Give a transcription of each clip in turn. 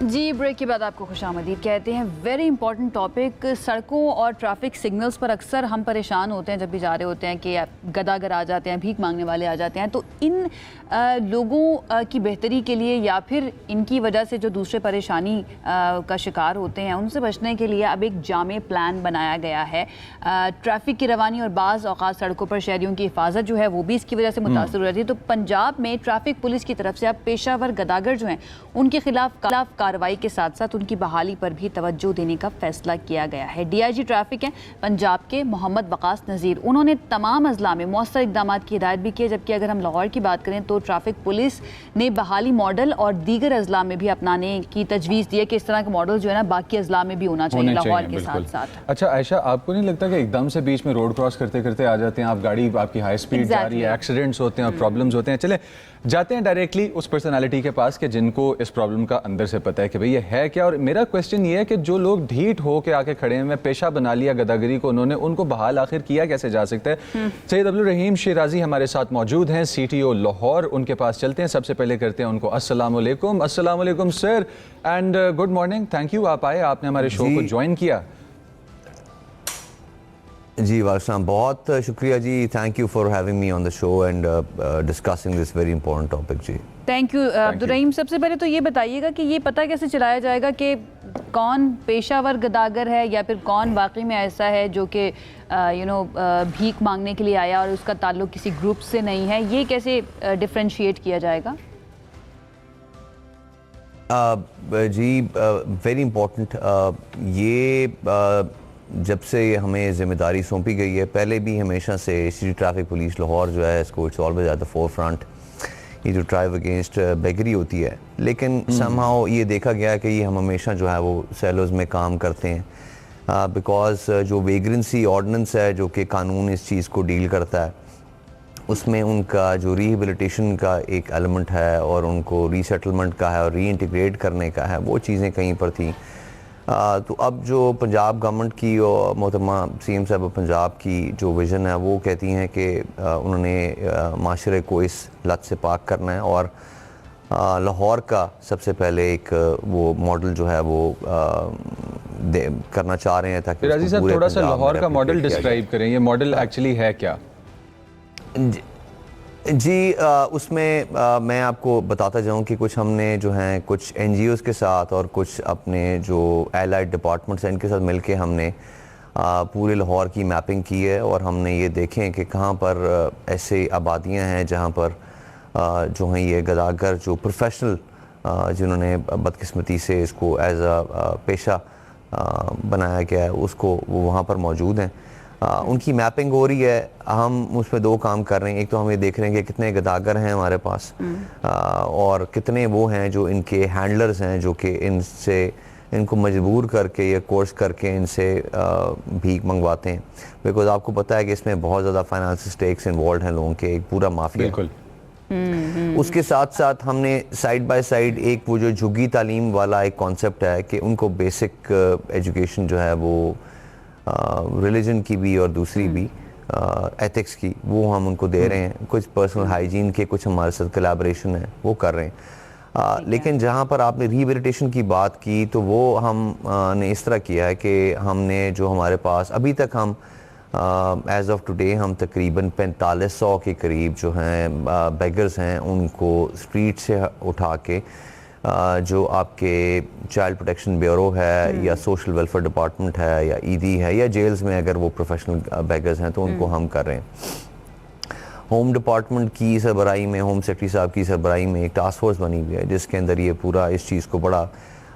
जी, break के बाद आपको खुशामदीद कहते हैं। Very important topic. सड़कों और ट्रैफिक सिग्नल्स पर अक्सर हम परेशान होते हैं जब भी जा रहे होते हैं कि गदागर आ जाते हैं, भीख मांगने वाले आ जाते हैं। तो इन लोगों की बेहतरी के लिए या फिर इनकी वजह से जो दूसरे परेशानी का शिकार होते हैं उनसे बचने के लिए अब एक जामे प्लान बनाया गया है। ट्रैफिक की रवानी और बाज़ औक़ात सड़कों पर शहरियों की हिफाजत जो है वो भी इसकी वजह से मुतासर हो रही है। तो पंजाब में ट्रैफिक पुलिस की तरफ से अब पेशावर गदागर जो हैं उनके खिलाफ कार्रवाई के साथ साथ उनकी बहाली पर भी तवज्जो देने का फैसला किया गया है। डीआईजी ट्रैफिक हैं पंजाब के मोहम्मद वकास नज़ीर, उन्होंने तमाम अजला में मौसर इक़दाम की हिदायत भी की है। जबकि अगर हम लाहौर की बात करें तो ट्रैफिक पुलिस ने बहाली मॉडल और दीगर अजला में भी अपनाने की तजवीज़ दी है कि इस तरह का मॉडल जो है ना बाकी अजला में भी होना चाहिए लाहौर के साथ साथ। अच्छा आयशा, आपको नहीं लगता कि एकदम से बीच में रोड क्रॉस करते करते आ जाते हैं आप, गाड़ी आपकी हाई स्पीड जा रही है, एक्सीडेंट्स होते हैं और प्रॉब्लम्स होते हैं। चले जाते हैं डायरेक्टली उस पर्सनालिटी के पास कि जिनको इस प्रॉब्लम का अंदर से पता है कि भाई ये है क्या। और मेरा क्वेश्चन ये है कि जो लोग ढीठ हो के आके खड़े हैं, पेशा बना लिया गदागरी को उन्होंने, उनको बहाल आखिर किया कैसे जा सकता है। सैयद अब्दुल रहीम शिराजी हमारे साथ मौजूद हैं, CTO लाहौर, उनके पास चलते हैं। सबसे पहले करते हैं उनको अस्सलाम वालेकुम। अस्सलाम वालेकुम sir and good morning. Thank you, आप आए, आपने हमारे शो को ज्वाइन किया। जी वालेकुम, बहुत शुक्रिया जी, thank you for having me on the show and discussing this very important topic. जी थैंक यू अब्दुल रहीम। सबसे पहले तो ये बताइएगा कि ये पता कैसे चलाया जाएगा कि कौन पेशावर गदागर है या फिर कौन वाकई में ऐसा है जो कि भीख मांगने के लिए आया और उसका ताल्लुक किसी ग्रुप से नहीं है, ये कैसे डिफ्रेंशिएट किया जाएगा? जी वेरी इम्पोर्टेंट। ये जब से हमें जिम्मेदारी सौंपी गई है, पहले भी हमेशा से सिटी ट्रैफिक पुलिस लाहौर जो है इसको it's always at the four front, ये जो ड्राइव अगेंस्ट बेगरी होती है। लेकिन समहाउ ये देखा गया कि ये हम हमेशा जो है वो सेलोज में काम करते हैं बिकॉज जो वेग्रेंसी ऑर्डिनेंस है जो कि कानून इस चीज़ को डील करता है, उसमें उनका जो रिहेबिलिटेशन का एक एलिमेंट है और उनको रीसेटलमेंट का है और रीइंटीग्रेट करने का है, वो चीज़ें कहीं पर थी। तो अब जो पंजाब गवर्नमेंट की और मोहतरमा CM साहब पंजाब की जो विज़न है वो कहती हैं कि उन्होंने माशरे को इस लत से पाक करना है और लाहौर का सबसे पहले एक वो मॉडल जो है वो करना चाह रहे हैं ताकि राजी साहब थोड़ा सा लाहौर का मॉडल डिस्क्राइब करें। ये मॉडल एक्चुअली है क्या? जी उसमें मैं आपको बताता जाऊं कि कुछ हमने जो हैं कुछ NGOs के साथ और कुछ अपने जो एलाइड डिपार्टमेंट्स हैं इनके साथ मिलके हमने पूरे लाहौर की मैपिंग की है और हमने ये देखें कि कहाँ पर ऐसे आबादियाँ हैं जहाँ पर जो हैं ये गदागर जो प्रोफेशनल जिन्होंने बदकिस्मती से इसको एज अ पेशा बनाया गया है उसको वो वहाँ पर मौजूद हैं। उनकी मैपिंग हो रही है। हम उसमें दो काम कर रहे हैं, एक तो हम ये देख रहे हैं कि कितने गदागर हैं हमारे पास और कितने वो हैं जो इनके हैंडलर्स हैं जो कि इनसे इनको मजबूर करके या कोर्स करके इनसे भीख मंगवाते हैं। बिकॉज आपको पता है कि इसमें बहुत ज़्यादा फाइनेंशियल स्टेक्स इन्वॉल्व हैं लोगों के, एक पूरा माफिया। बिल्कुल। उसके साथ साथ हमने साइड बाय साइड एक वो जो झुग्गी तालीम वाला एक कॉन्सेप्ट है कि उनको बेसिक एजुकेशन जो है वो रिलीजन की भी और दूसरी भी एथिक्स की वो हम उनको दे रहे हैं। कुछ पर्सनल हाइजीन के कुछ हमारे साथ कोलैबोरेशन है वो कर रहे हैं। लेकिन जहाँ पर आपने रिहेबिलिटेशन की बात की तो वो हम ने इस तरह किया है कि हमने जो हमारे पास अभी तक हम एज ऑफ टुडे हम तकरीबन 4500 के करीब जो हैं बेगर्स हैं उनको स्ट्रीट से उठा के जो आपके चाइल्ड प्रोटेक्शन ब्यूरो है या सोशल वेलफेयर डिपार्टमेंट है या ईदी है या जेल्स में अगर वो प्रोफेशनल बेगर्स हैं तो उनको हम कर रहे हैं। होम डिपार्टमेंट की सरबराही में, होम सेक्रेटरी साहब की सरबराही में एक टास्क फोर्स बनी हुई है जिसके अंदर ये पूरा इस चीज़ को बड़ा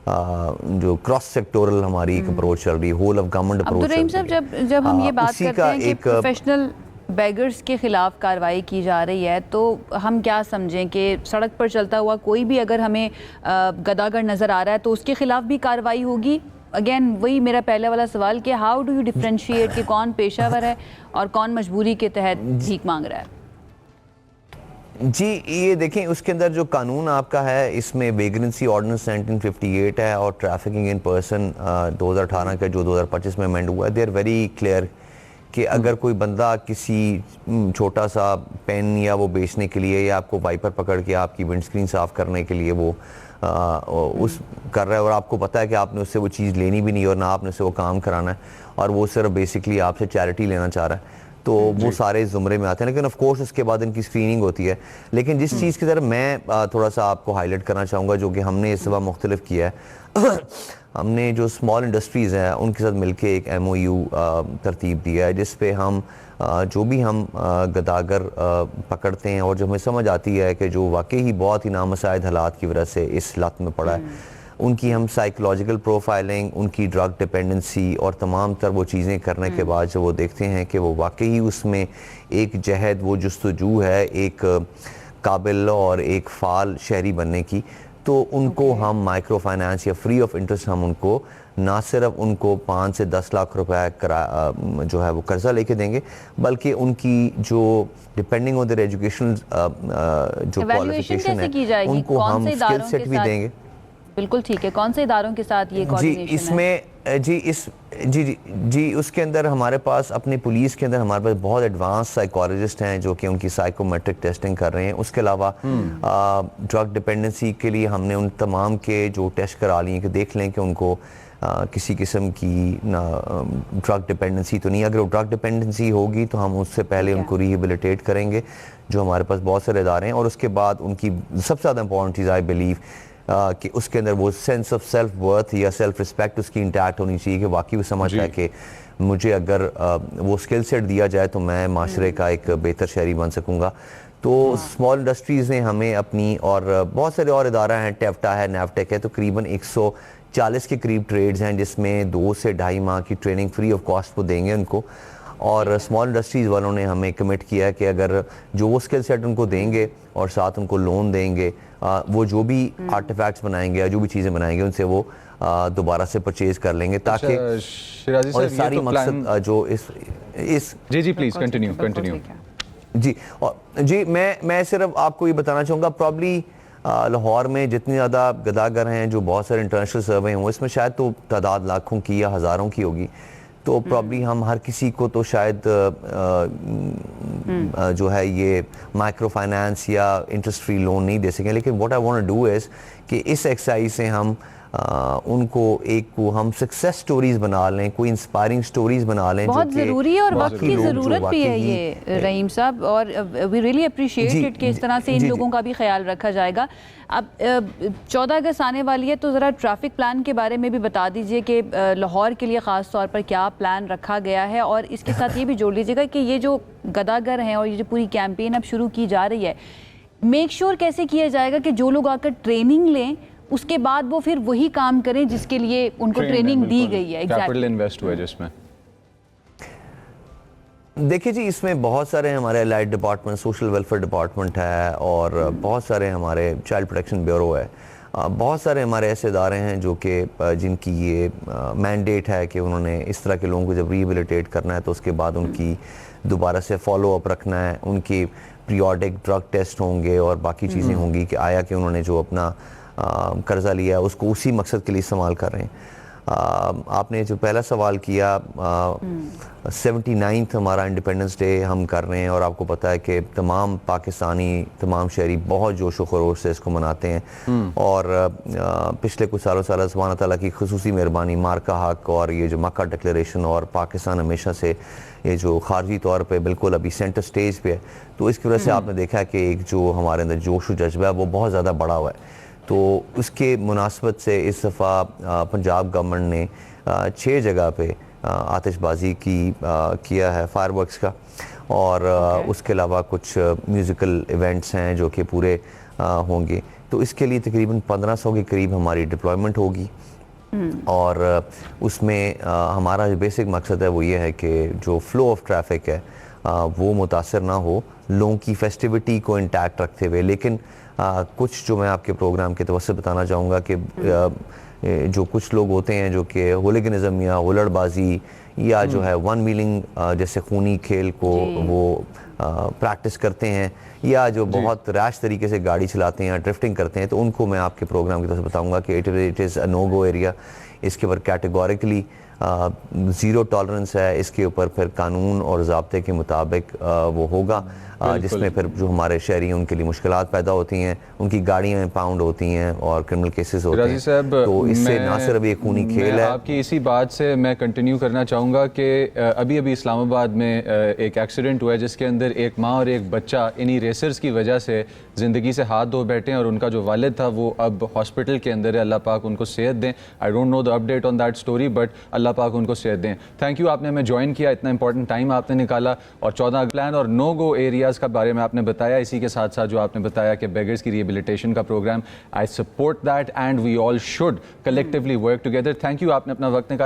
जो क्रॉस सेक्टोरल हमारी एक अप्रोच चल रही है, होल ऑफ गवर्नमेंट अप्रोच चल रही है। जब हम ये बात करते हैं कि प्रोफेशनल बेगर्स के खिलाफ कार्रवाई की जा रही है तो हम क्या समझें कि सड़क पर चलता हुआ कोई भी अगर हमें गदागर नज़र आ रहा है तो उसके खिलाफ भी कार्रवाई होगी? अगेन वही मेरा पहले वाला सवाल कि हाउ डू यू डिफ्रेंशिएट कि कौन पेशावर है और कौन मजबूरी के तहत भीख मांग रहा है? जी ये देखें उसके अंदर जो कानून आपका है इसमें वेग्रेंसी ऑर्डिनेंस 1958 है और ट्रैफिकिंग इन पर्सन 2018 का जो 2025 में अमेंड हुआ है। दे आर वेरी क्लियर कि अगर कोई बंदा किसी छोटा सा पेन या वो बेचने के लिए या आपको वाइपर पकड़ के आपकी विंडस्क्रीन साफ़ करने के लिए वो उस कर रहा है और आपको पता है कि आपने उससे वो चीज़ लेनी भी नहीं और ना आपने उससे वो काम कराना है और वो सिर्फ बेसिकली आपसे चैरिटी लेना चाह रहा है, तो वो सारे ज़ुमरे में आते हैं। लेकिन ऑफ कोर्स उसके बाद इनकी स्क्रीनिंग होती है। लेकिन जिस चीज़ की तरफ मैं थोड़ा सा आपको हाईलाइट करना चाहूँगा, जो कि हमने इस दफ़ा मुख्तलिफ किया है हमने जो स्मॉल इंडस्ट्रीज़ हैं उनके साथ मिलके एक MOU तरतीब दिया है, जिस पे हम जो भी हम गदागर पकड़ते हैं और जो हमें समझ आती है कि जो वाकई ही बहुत ही नामसाइद हालात की वजह से इस लत में पड़ा है, उनकी हम साइकोलॉजिकल प्रोफाइलिंग, उनकी ड्रग डिपेंडेंसी और तमाम तर वो चीज़ें करने के बाद जब वो देखते हैं कि वो वाकई उसमें एक जहद, वो जुस्तजू है एक काबिल और एक फ़ाल शहरी बनने की, तो उनको हम माइक्रो फाइनेंस या फ्री ऑफ इंटरेस्ट हम उनको ना सिर्फ उनको 5 से 10 लाख रुपए जो है वो कर्जा लेके देंगे, बल्कि उनकी जो डिपेंडिंग ऑन देयर एजुकेशन जो क्वालिफिकेशन है उनको हम स्किल सेट भी देंगे। बिल्कुल ठीक है। कौन से इदारों के साथ ये कोऑर्डिनेशन है? जी उसके अंदर हमारे पास अपने पुलिस के अंदर हमारे पास बहुत एडवांस साइकोलॉजिस्ट हैं जो कि उनकी साइकोमेट्रिक टेस्टिंग कर रहे हैं। उसके अलावा ड्रग डिपेंडेंसी के लिए हमने उन तमाम के जो टेस्ट करा लिए कि देख लें कि उनको किसी किस्म की ड्रग डिपेंडेंसी तो नहीं। अगर वो ड्रग डिपेंडेंसी होगी तो हम उससे पहले उनको रिहेबिलिटेट करेंगे, जो हमारे पास बहुत सारे इदारे हैं। और उसके बाद उनकी सबसे ज़्यादा इंपॉर्टेंट चीज़ आई बिलीव कि उसके अंदर वो सेंस ऑफ सेल्फ वर्थ या सेल्फ रिस्पेक्ट उसकी इंटैक्ट होनी चाहिए कि वाकई वो समझता है कि मुझे अगर वो स्किल सेट दिया जाए तो मैं माशरे का एक बेहतर शहरी बन सकूँगा। तो स्मॉल इंडस्ट्रीज़ ने हमें अपनी, और बहुत सारे और इदारा हैं, टेफ्टा है, नैफटेक है, तो करीबन 140 के करीब ट्रेड्स हैं जिसमें 2 से ढाई माह की ट्रेनिंग फ्री ऑफ कॉस्ट वो देंगे उनको। और स्मॉल इंडस्ट्रीज़ वालों ने हमें कमिट किया है कि अगर जो वो स्किल सेट उनको देंगे और साथ उनको लोन देंगे, वो जो भी आर्टिफैक्ट्स बनाएंगे या जो भी चीज़ें बनाएंगे उनसे वो दोबारा से परचेज कर लेंगे, ताकि शिराजी और साहब सारी ये तो मकसद जो इस जी प्लीज कंटिन्यू जी। और जी मैं सिर्फ आपको ये बताना चाहूँगा, प्रॉब्ली लाहौर में जितनी ज़्यादा गदागर हैं, जो बहुत सारे इंटरनेशनल सर्वे हों, इसमें शायद तो तादाद लाखों की या हज़ारों की होगी, तो प्रॉब्ली हम हर किसी को तो शायद जो है ये माइक्रो फाइनेंस या इंटरेस्ट फ्री लोन नहीं दे सकें। लेकिन what I want to do is कि इस एक्सरसाइज से हम उनको हम सक्सेस स्टोरीज बना लें, कोई इंस्पायरिंग स्टोरीज बना लें। बहुत ज़रूरी है और वक्त की ज़रूरत भी है ये रहीम साहब, और वी रियली अप्रिशिएट इट कि इस तरह से इन लोगों का भी ख्याल रखा जाएगा। अब 14 अगस्त आने वाली है, तो ज़रा ट्रैफिक प्लान के बारे में भी बता दीजिए कि लाहौर के लिए ख़ास तौर पर क्या प्लान रखा गया है, और इसके साथ ये भी जोड़ लीजिएगा कि ये जो गदागर हैं और ये जो पूरी कैंपेन अब शुरू की जा रही है, मेक श्योर कैसे किया जाएगा कि जो लोग आकर ट्रेनिंग लें उसके बाद वो फिर वही काम करें जिसके लिए उनको ट्रेनिंग दी गई है। कैपिटल इन्वेस्ट हुआ है जिसमें। देखिए जी, इसमें बहुत सारे हमारे allied department, social welfare department है, और बहुत सारे हमारे चाइल्ड प्रोटेक्शन ब्यूरो है, बहुत सारे हमारे ऐसे इदारे हैं जो कि जिनकी ये मैंडेट है कि उन्होंने इस तरह के लोगों को जब रिहेबिलिटेट करना है तो उसके बाद उनकी दोबारा से फॉलो अप रखना है, उनकी पीरियोडिक ड्रग टेस्ट होंगे और बाकी चीज़ें होंगी कि आया कि उन्होंने जो अपना कर्जा लिया है उसको उसी मकसद के लिए इस्तेमाल कर रहे हैं। आपने जो पहला सवाल किया, 79th हमारा इंडिपेंडेंस डे हम कर रहे हैं, और आपको पता है कि तमाम पाकिस्तानी, तमाम शहरी बहुत जोश व खरोश से इसको मनाते हैं। और पिछले कुछ सालों से अल्लाह सुब्हान तआला की खुसूसी मेहरबानी, मार्का हक और ये जो मक्का डिक्लेरेशन, और पाकिस्तान हमेशा से ये जो खारजी तौर पे बिल्कुल अभी सेंटर स्टेज पे है, तो इसकी वजह से आपने देखा है कि एक जो हमारे अंदर जोश व जज्बा है वो बहुत ज़्यादा बढ़ा हुआ है। तो उसके मुनासबत से इस दफ़ा पंजाब गवर्नमेंट ने 6 जगह पे आतिशबाजी किया है, फायरवर्क्स का, और उसके अलावा कुछ म्यूज़िकल इवेंट्स हैं जो कि पूरे होंगे। तो इसके लिए तकरीबन 1500 के करीब हमारी डिप्लॉयमेंट होगी, और उसमें हमारा जो बेसिक मकसद है वो ये है कि जो फ़्लो ऑफ ट्रैफिक है वो मुतासर ना हो, लोगों की फेस्टिविटी को इंटैक्ट रखते हुए। लेकिन कुछ जो मैं आपके प्रोग्राम के तवज्जो बताना चाहूँगा कि जो कुछ लोग होते हैं जो कि होलिगनिज़म या हुल्लड़बाजी या जो है वन व्हीलिंग जैसे खूनी खेल को वो प्रैक्टिस करते हैं, या जो बहुत रैश तरीके से गाड़ी चलाते हैं या ड्रिफ्टिंग करते हैं, तो उनको मैं आपके प्रोग्राम की तरफ से बताऊँगा कि it is a no go area. इसके ऊपर कैटेगोरिकली ज़ीरो टॉलरेंस है, इसके ऊपर फिर कानून और ज़ाब्ते के मुताबिक वो होगा। जिसमें फिर जो हमारे शहरी हैं उनके लिए मुश्किलात पैदा होती हैं, उनकी गाड़ियाँ पाउंड होती हैं और क्रिमिनल केसेस होते राजी हैं। साहब, तो इससे मैं- ना सिर्फ एक खूनी खेल मैं है। आपकी इसी बात से मैं कंटिन्यू करना चाहूँगा कि अभी अभी इस्लामाबाद में एक एक्सीडेंट हुआ है जिसके अंदर एक माँ और एक बच्चा इन्हीं रेसर्स की वजह से ज़िंदगी से हाथ धो बैठे हैं और उनका जो वालिद था वो अब हॉस्पिटल के अंदर है। अल्लाह पाक उनको सेहत दें। I don't know the update on that story, but अल्लाह पाक उनको सेहत दें। थैंक यू, आपने हमें ज्वाइन किया, इतना इंपॉर्टेंट टाइम आपने निकाला और 14 प्लान और नो गो एरियाज़ का बारे में आपने बताया। इसी के साथ साथ जो आपने बताया कि बेगर्स की रिहेबिलिटेशन का programme, I support that and we all should collectively work together. Thank you, आपने अपना वक्त निकाला।